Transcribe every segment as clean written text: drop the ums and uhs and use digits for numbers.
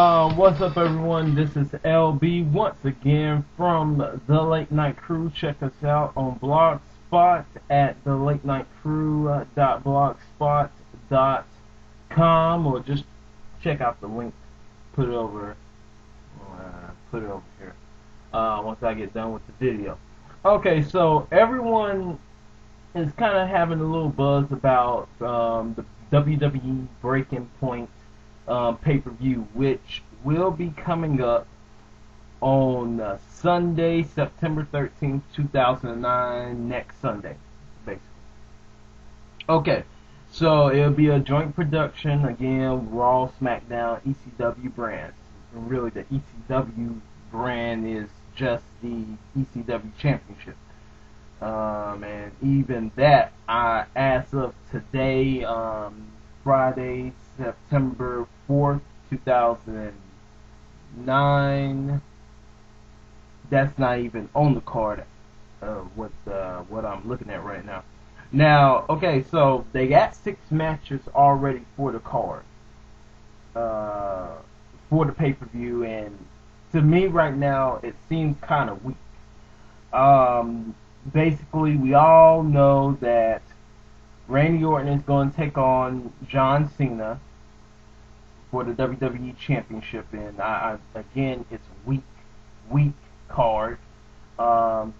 What's up, everyone? This is LB once again from the Late Night Crew. Check us out on Blogspot at thelatenightcrew.blogspot.com, or just check out the link. Put it over here. Once I get done with the video. Okay, so everyone is kind of having a little buzz about the WWE Breaking Point pay-per-view, which will be coming up on Sunday, September 13th, 2009, next Sunday, basically. Okay, so it'll be a joint production, again, Raw, SmackDown, ECW brands. And really, the ECW brand is just the ECW Championship. And even that, as of today, Friday, September 4th, 2009, that's not even on the card with what I'm looking at right now. Now, okay, so they got 6 matches already for the card, for the pay-per-view, and to me right now, it seems kind of weak. Basically, we all know that Randy Orton is going to take on John Cena for the WWE Championship, and again, it's weak card. How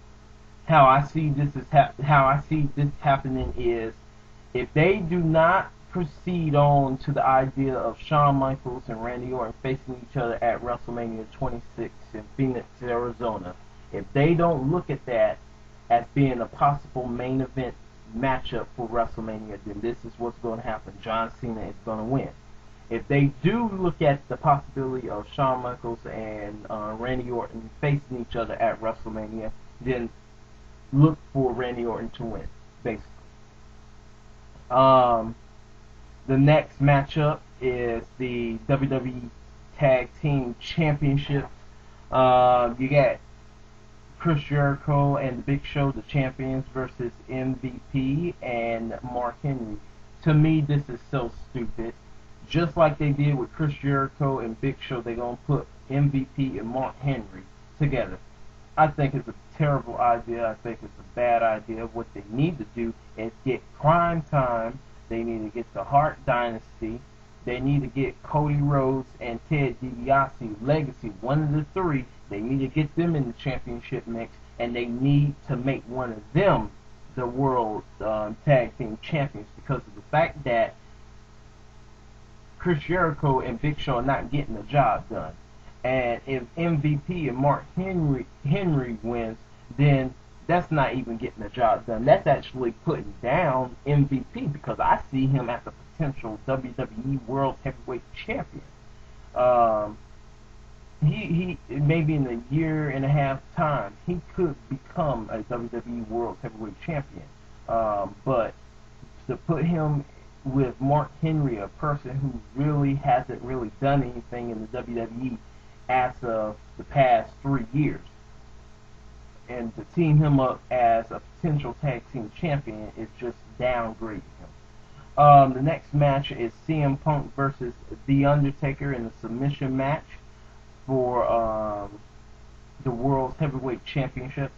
I see this happening is, if they do not proceed on to the idea of Shawn Michaels and Randy Orton facing each other at WrestleMania 26 in Phoenix, Arizona, if they don't look at that as being a possible main event matchup for WrestleMania, then this is what's going to happen. John Cena is going to win. If they do look at the possibility of Shawn Michaels and Randy Orton facing each other at WrestleMania, then look for Randy Orton to win, basically. The next matchup is the WWE Tag Team Championship. You got Chris Jericho and the Big Show, the champions, versus MVP and Mark Henry. To me, this is so stupid. Just like they did with Chris Jericho and Big Show, they're going to put MVP and Mark Henry together. I think it's a terrible idea. I think it's a bad idea. What they need to do is get Prime Time. They need to get the Hart Dynasty. They need to get Cody Rhodes and Ted DiBiase Legacy, one of the 3. They need to get them in the championship mix, and they need to make one of them the world tag team champions, because of the fact that Chris Jericho and Big Show are not getting the job done. And if MVP and Mark Henry wins, then that's not even getting the job done. That's actually putting down MVP, because I see him as a potential WWE World Heavyweight Champion. He maybe in a year and a half time, he could become a WWE World Heavyweight Champion. But to put him with Mark Henry, a person who really hasn't really done anything in the WWE as of the past 3 years, and to team him up as a potential tag team champion is just downgrading him. The next match is CM Punk versus The Undertaker in a submission match for the World's Heavyweight Championship.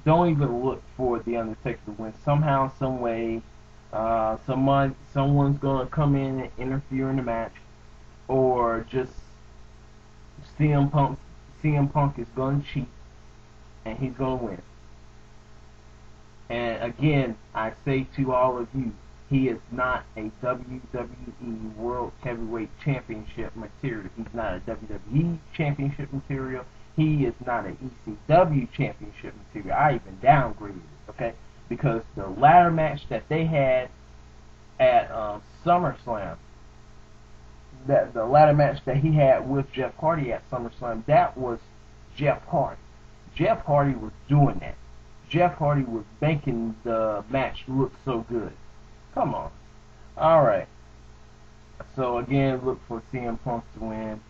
Don't even look for The Undertaker to win. Somehow, some way, someone's gonna come in and interfere in the match, or just CM Punk is gonna cheat, and he's gonna win. And again, I say to all of you, he is not a WWE World Heavyweight Championship material. He's not a WWE Championship material. He is not an ECW Championship material. I even downgraded it, okay? Because the ladder match that they had at SummerSlam, the ladder match that he had with Jeff Hardy at SummerSlam, that was Jeff Hardy. Jeff Hardy was doing that. Jeff Hardy was making the match look so good. Come on. Alright. So again, look for CM Punk to win.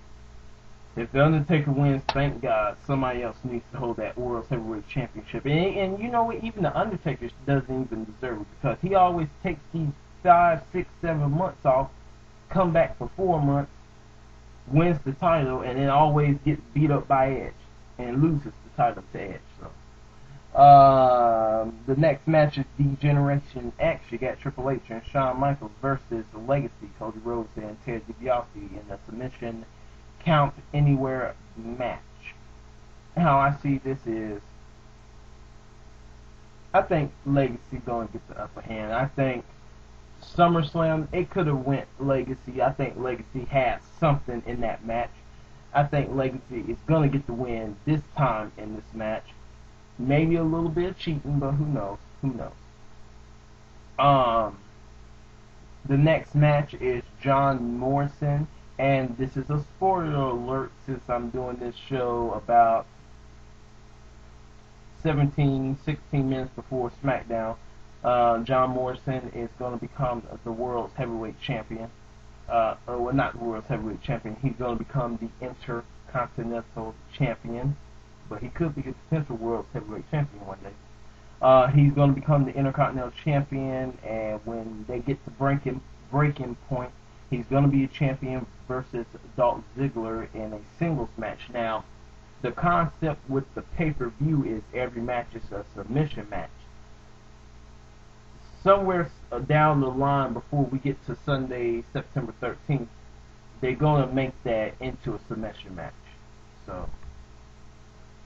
If The Undertaker wins, thank God, somebody else needs to hold that World Heavyweight Championship. And you know what? Even The Undertaker doesn't even deserve it, because he always takes these 5, 6, 7 months off, come back for 4 months, wins the title and then always gets beat up by Edge and loses the title to Edge. So the next match is D-Generation X. You got Triple H and Shawn Michaels versus the Legacy, Cody Rhodes and Ted DiBiase in a submission count anywhere match. How I see this is, I think Legacy going to get the upper hand. I think SummerSlam, it could have went Legacy. I think Legacy has something in that match. I think Legacy is going to get the win this time in this match. Maybe a little bit of cheating, but who knows? Who knows? The next match is John Morrison, and this is a spoiler alert since I'm doing this show about 16 minutes before SmackDown. John Morrison is going to become the world's heavyweight champion. Well, not the world's heavyweight champion. He's going to become the Intercontinental Champion, but he could be a potential world's heavyweight champion one day. He's going to become the Intercontinental Champion, and when they get to breaking point, he's going to be a champion versus Dolph Ziggler in a singles match. Now, the concept with the pay-per-view is every match is a submission match. Somewhere down the line before we get to Sunday, September 13th, they're going to make that into a submission match. So,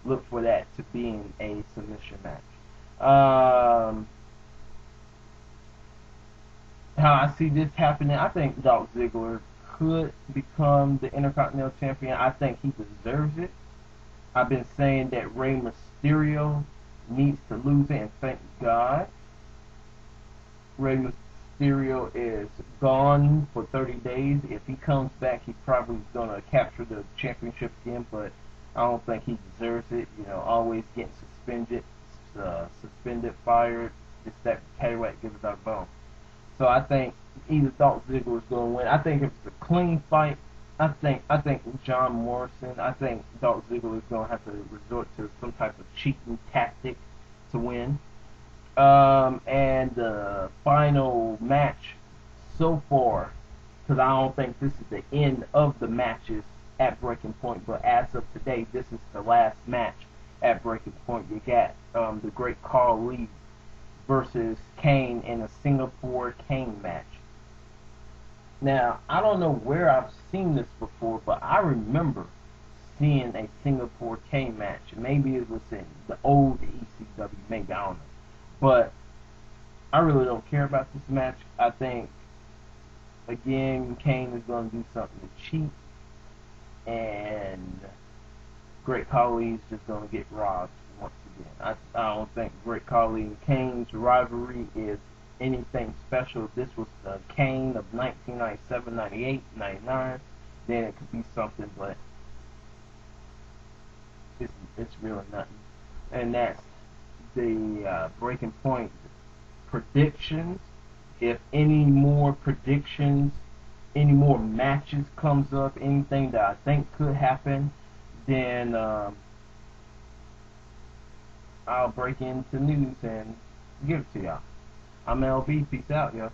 look for that to being a submission match. How I see this happening, I think Dolph Ziggler could become the Intercontinental Champion. I think he deserves it. I've been saying that Rey Mysterio needs to lose it, and thank God. Rey Mysterio is gone for 30 days. If he comes back, he probably is going to capture the championship again, but I don't think he deserves it. You know, always getting suspended, fired, just that paddywhack gives it out bone. So I think either Dolph Ziggler is going to win. I think if it's a clean fight, I think John Morrison, I think Dolph Ziggler is going to have to resort to some type of cheating tactic to win. And the final match so far, because I don't think this is the end of the matches at Breaking Point, but as of today, this is the last match at Breaking Point. You got the Great Khali versus Kane in a Singapore Kane match. Now, I don't know where I've seen this before, but I remember seeing a Singapore Kane match. Maybe it was in the old ECW, maybe, I don't know. But I really don't care about this match. I think, again, Kane is going to do something to cheat, and Great Khali is just going to get robbed once again. I don't think Great Khali and Kane's rivalry is anything special. If this was the Kane of 1997, 98, 99, then it could be something, but it's really nothing. And that's the Breaking Point predictions. If any more predictions, any more matches comes up, anything that I think could happen, then I'll break into news and give it to y'all. I'm LB. Peace out, y'all.